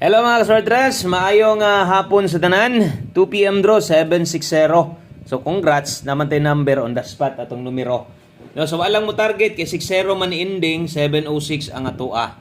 Hello mga kaswordres, maayong hapon sa tanan. 2 PM draw 760. So congrats naman tayo number on the spot atong numero. No, so walang mo target kay 60 man ending 706 ang atoa.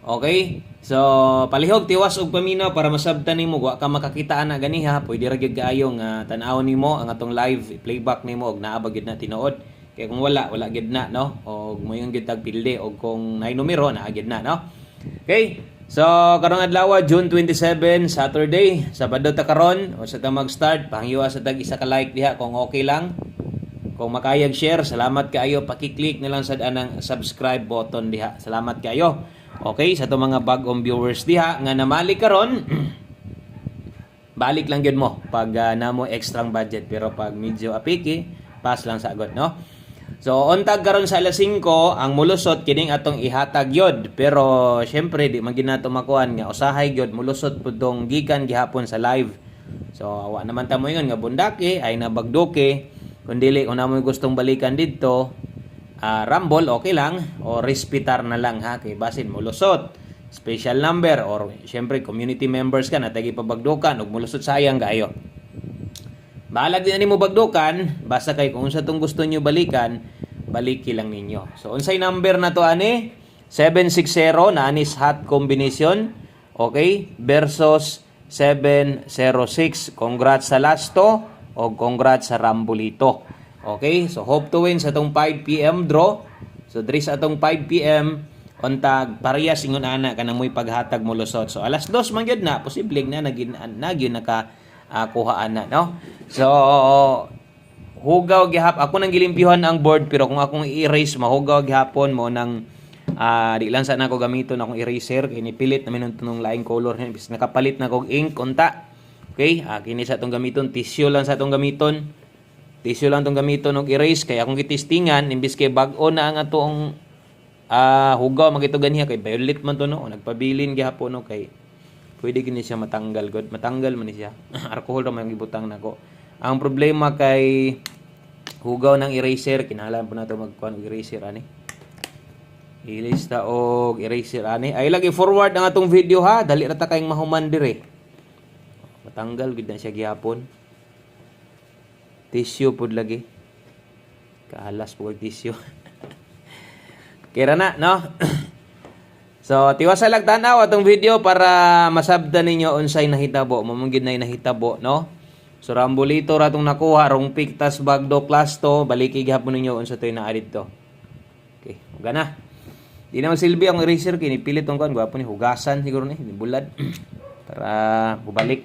Okay? So palihog tiwas og paminaw para masabtan nimo wa ka makakita ana ganiha, pwede ra gyud kaayo nga tan-awon nimo ang atong live playback nimo og naa ba gyud na tinuod. Kay kung wala gyud na no, og moyong gyud tag pilde og kung nay numero naa gyud na no. Okay? So, karong adlaw June 27, Saturday. Sabado ta karon, o sa ta mag-start, panghiwa sa tag isa ka like diha kung okay lang. Kung makayag share, salamat kaayo. Paki-click na lang sad anang subscribe button diha. Salamat kaayo. Okay, sa to mga bag-ong viewers diha nga namali karon, balik lang gyud mo pag namo extra budget, pero pag medyo apiki, pass lang sa agad, no? So, untag karon sa alas 5, ang mulusot kining atong ihatag yod. Pero, syempre, di man ginato makuan nga usahay yod. Mulusot po tong gikan gihapon sa live. So, awa naman tamo yun nga bundaki, ay nabagduke. Kung dili, kung namoy gustong balikan dito, rumble, okay lang. O respitar na lang, ha? Kay basin, mulusot. Special number, or syempre, community members ka na tagi pabagdukan, o mulusot sayang kayo. Balag din ani mo bagdukan, basta kay kung sa tong gusto niyo balikan, baliki lang ninyo. So unsay number na to ani? 760 na anis hot combination, okay? Versus 706. Congrats sa lasto o congrats sa Rambulito. Okay? So hope to win sa tong 5 PM draw. So diri sa atong 5 PM untag parehas ingon ana kanang moy paghatag mo lusot. So alas 2 man gyud na, posible na nagyud naka kuhaan na, no? So, hugaw gihap. Ako nang gilimpyuhan ang board, pero kung akong i-erase, mahugaw gihapon mo nang di lang sana ako gamiton akong eraser. Kaya nipilit namin itong laing color. Nakapalit na akong ink, unta. Okay? Kini sa itong gamiton. Tissue lang sa itong gamiton. Tissue lang itong gamiton og erase. Kaya akong gitistingan, imbis kay bag-o na ang atong hugaw, magito ganiya. Kay violet man to, no? O, nagpabilin gihapon, no? Kay pwede gini siya matanggal, god. Matanggal man ni siya. Alcohol ra man gibutang nako. Ang problema kay hugaw ng eraser, kinahanglan po nato magkuan og eraser ani. Ilista og eraser ani. Ay lagi forward ang atong video ha. Dali ra ta kayong mahuman dire. Matanggal gid na siya gihapon. Tissue pud lagi. Kahalas po og tissue. Kira na, no? So, tiwasa lang tanaw atong video para masabdan ninyo unsay nahitabo. Mamungid na nahitabo, no? So, Rambulito ratong nakuha, rong piktas bagdo class to, baliki gihapon ninyo unsa toy naa didto. Okay, gana. Di na silbi ang eraser kini pilit tong kan gwapo ni hugasan siguro ni bulad para bubalik.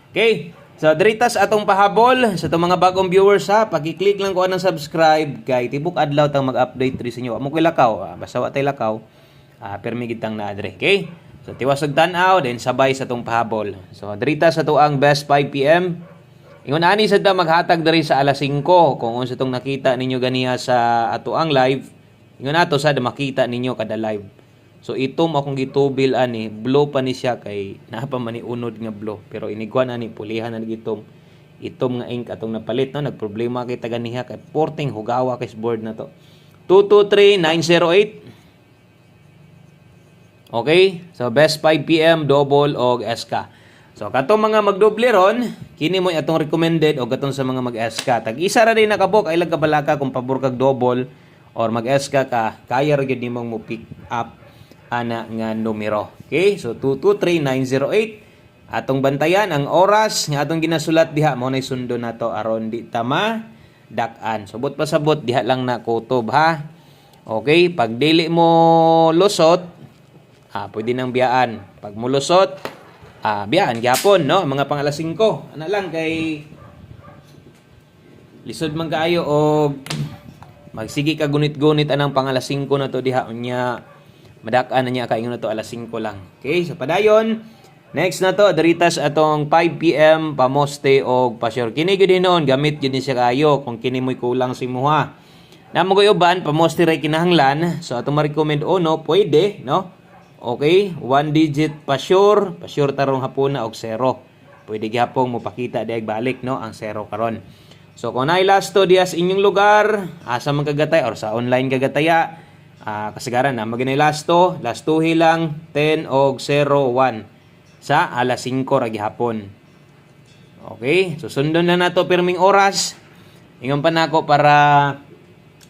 Okay. So, diritas atong pahabol sa itong mga bagong viewers ha. Pag-click lang ko anong subscribe kay tibok adlaw tang mag-update rin sa inyo. Amo ko'y lakaw. Basta wa tay lakaw. Permigid tang naadre. Okay? So, tiwasag tanaw, then sabay sa itong pahabol. So, diritas sa ito ang best 5 PM. Ingon ani sa ito maghatag dari sa alas 5. Kung unsa itong nakita ninyo ganiya sa ato ang live, ingon ato sa makita ninyo kada live. So itom akong gitubil ani, blow pa ni siya kay napa man ni unod nga blow. Pero inigwan ani pulihan na gitom. Itom nga ink atong napalit no, nagproblema kay taganiha kay porting hugawa kay board na to. 223908. Okay? So best 5 PM double og SK. So katong mga magdoble ron, kini mo atong recommended og katong sa mga mag-SK. Tag isa ra din nakabok ay lang kabalaka kung pabor kag double or mag-SK ka, kaya ra gyud nimong mo pick up ana nga numero. Okay? So 223908. Atong bantayan ang oras nga atong ginasulat diha mo nay sundo nato aron di tama dak-an. Subot pa sabot diha lang na kutob ha. Okay, pag dili mo lusot, pwede nang biyaan. Pag mo lusot, biyaan gyapon no, mga pang alas 5. Ana lang kay lisod man kaayo og magsigi ka gunit-gunit anang pang alas 5 na to diha unya. Madak-an na niya kaingon na to alas 5 lang. Okay, so padayon. Next na to, daritas atong 5 PM pamoste o pasyur. Kini gyud noon gamit gyud ni siya kayo kung kini mo'y kulang si muha. Namo koy uban pamoste ray kinahanglan. So atong ma-recommend no, pwede, no? Okay, 1 digit pasyur tarong hapuna og 0. Pwede gyapon mo pakita diag balik no ang 0 karon. So kung nay last to dias inyong lugar, asa man kagatay or sa online kagataya, kasagaran na maginay last 2 lang 10 og 01 sa alas 5 ra gihapon. Okay, so sundon na nato pirming oras. Ingon pa nako para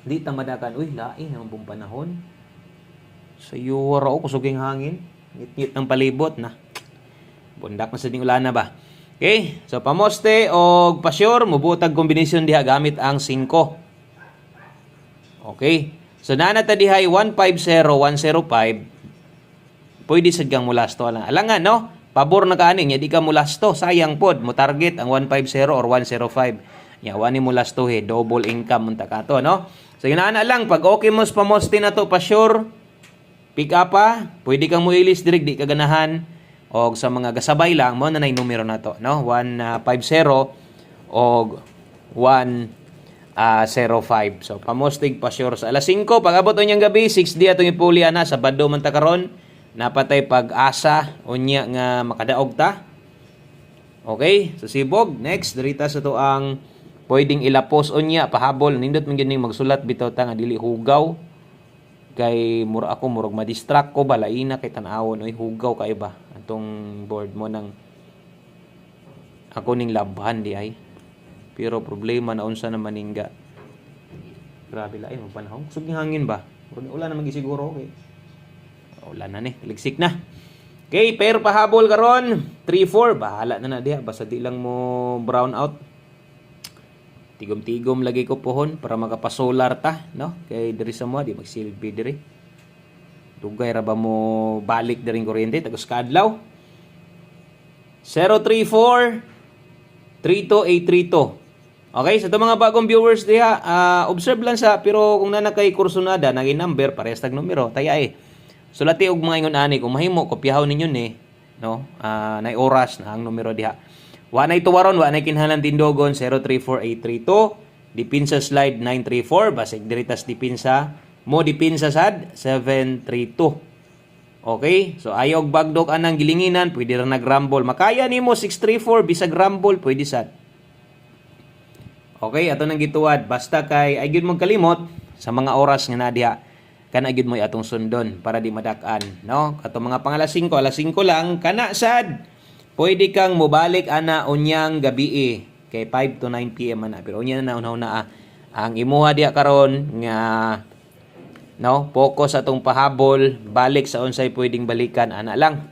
di ta madakan. Uy, lain naman pong panahon. Sa yuwara o kusuging hangin. Ngit-ngit ng palibot na. Bundak na sa ding ulana ba. Okay, so pamoste o pasyor, mubutag kombinasyon diha gamit ang 5. Okay, so nanata dihay 150, 105. Pwede sad kang mulasto lang. Alangan no? Pabor na kaning, di ka mulasto. Sayang pod, mo target ang 150 or 105. Ya, wani mulasto he, double income unta ka to, no? So inaana lang, pag okay mo pamoste na to, pasyor, pick up pa, pwede kang mo ilis direct, di ka ganahan. O sa mga gasabay lang, mo na numero na to, no? 150 o 105. So, pamostig pa sure sa alas 5. Pag abot niyang gabi, 6 di atong ipuli ana sa Bado man ta karon. Napatay pag-asa unya nga makadaog ta. Okay? So, sibog. Next, dirita sa to ang pwedeng ilapos unya, pahabol. Nindot man gining magsulat bitaw ta nga dili hugaw. Kay ako murag ma-distract ko balaina kay tan-awon oy hugaw kay ba atong board mo nang ako ning labhan di ay pero problema na unsa na maningga grabe lain mo panahon suging hangin ba ulan na magisiguro okay ulan na ni ligsik na okay pero pahabol karon 3-4 bahala na diha basta di lang mo brown out tigom-tigom lagi ko pohon para makapasolar ta, no? Kay diri sa mo di magsilbi diri. Dugay ra ba mo balik diri kuryente tagos kadlaw? 034 32832. Okay, sa mga bagong viewers diha, observe lang sa pero kung na kay kursunada naging number parehas tag numero, taya sulati og mga ingon ani kung mahimo kopyahon ninyo ni, no? Nay oras na ang numero diha. Wanay tuwaron, wanay kinhalan tindogon 034832, dipinsa slide 934, basig diritas dipinsa, mo dipinsa sad 732. Okay? So ayaw bagdok anang gilinginan, pwede ra nagrumble. Makaya nimo 634 bisag rumble, pwede sad. Okay, ato nang gituwad, basta kay ay gyud magkalimot sa mga oras nga nadiha. Kana gyud mo atong sundon para di madak-an, no? Ato mga alas 5 lang kana sad. Pwede kang mobalik ana unyang gabi kay 5 to 9 PM ana pero unya na una ang imuha diha karon nga no focus atong pahabol balik sa unsay pwedeng balikan ana lang.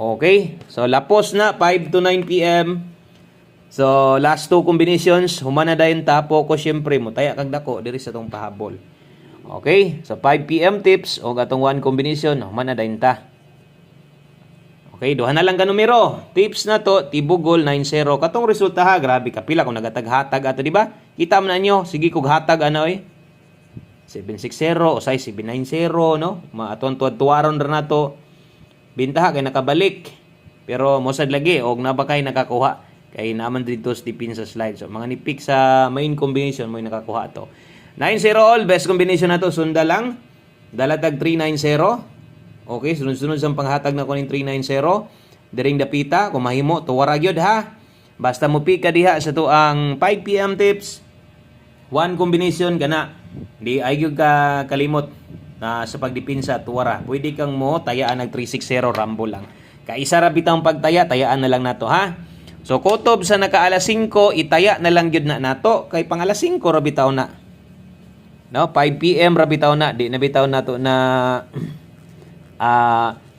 Okay, so lapos na 5 to 9 PM. So last 2 combinations humana dayon ta focus syempre mo taya kag dako diri sa atong pahabol. Okay, so 5 PM tips og atong 1 combination humana dayon ta. Okay, duha na lang ka numero. Tips na to, tibugol 90. Katong resulta ha, grabe kapila kung nagatag-hatag ato, di ba? Kita mo na nyo, sige kog hatag ano 760 o say 790, no? Maaton tuwaron ra nato. Bintaha kay nakabalik. Pero mosad lagi og nabakay nakakuha kay naman dito sa tipin sa slide. So mga nipik sa main combination mo nakakuha to. 90 all, best combination na to, sunda lang. Dalatag 390. Okay, sunod-sunod sa panghatag na ko ning 390. Diring dapita, kung mahimo, tuwara gyud ha. Basta mo pika diha sa to ang 5 PM tips. 1 combination kana. Di ay gyud ka kalimot na sa pagdipinsa tuwara. Pwede kang mo tayaan nag 360 rumble lang. Kaisa ra bitang pagtaya, tayaan na lang nato ha. So kutob sa naka-alas 5, itaya na lang gyud na nato kay pang alas 5 ra bitaw na. No, 5 PM ra bitaw na, di na bitaw nato na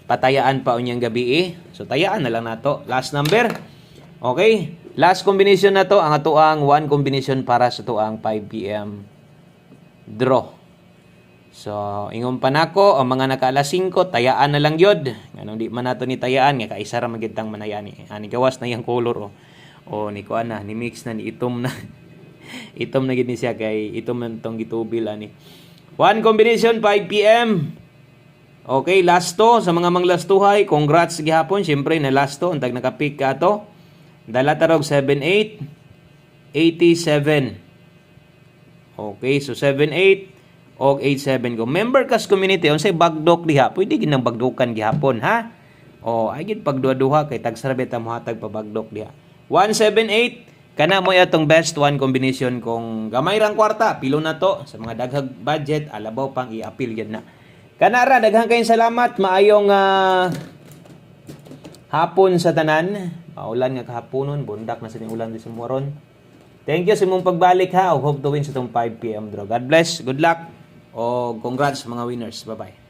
patayaan pa unyang gabi So tayaan na lang nato. Last number. Okay? Last combination na to ang atoang 1 combination para sa tuang 5 PM draw. So ingon pa nako ang mga naka-alas 5 tayaan na lang gyud. Nganong di man nato ni tayaan nga kaisa ra magitang manayani. Ani gawas na yang color ni kuan na ni mix na ni itom na. Itom na gid ni siya kay itom man tong gitubil ani. 1 combination 5 PM. Okay, last to sa mga manglastuhay, congrats gihapon. Syempre na last to, antag naka-pick ka to. Dala tarog 78 87. Okay, so 78 og 87 go. Member kas community unsay bagdok diha, pwede ginang bagdokan gihapon ha. Ay gid pagduha-duha kay tag sarabeta mo hatag pa bagdok diha. 178 Kana mo atong best one combination kung gamay rang kwarta, pilo na to sa mga daghang budget, alabaw pang i-appeal gyud na. Kana ra daghang kayong salamat, maayong hapon sa tanan. Maulan nga kahaponon, bundak na sa ulan di sumuron. Thank you sa imong pagbalik ha. Hope to win sa tong 5 PM draw. God bless, good luck, o congrats mga winners. Bye-bye.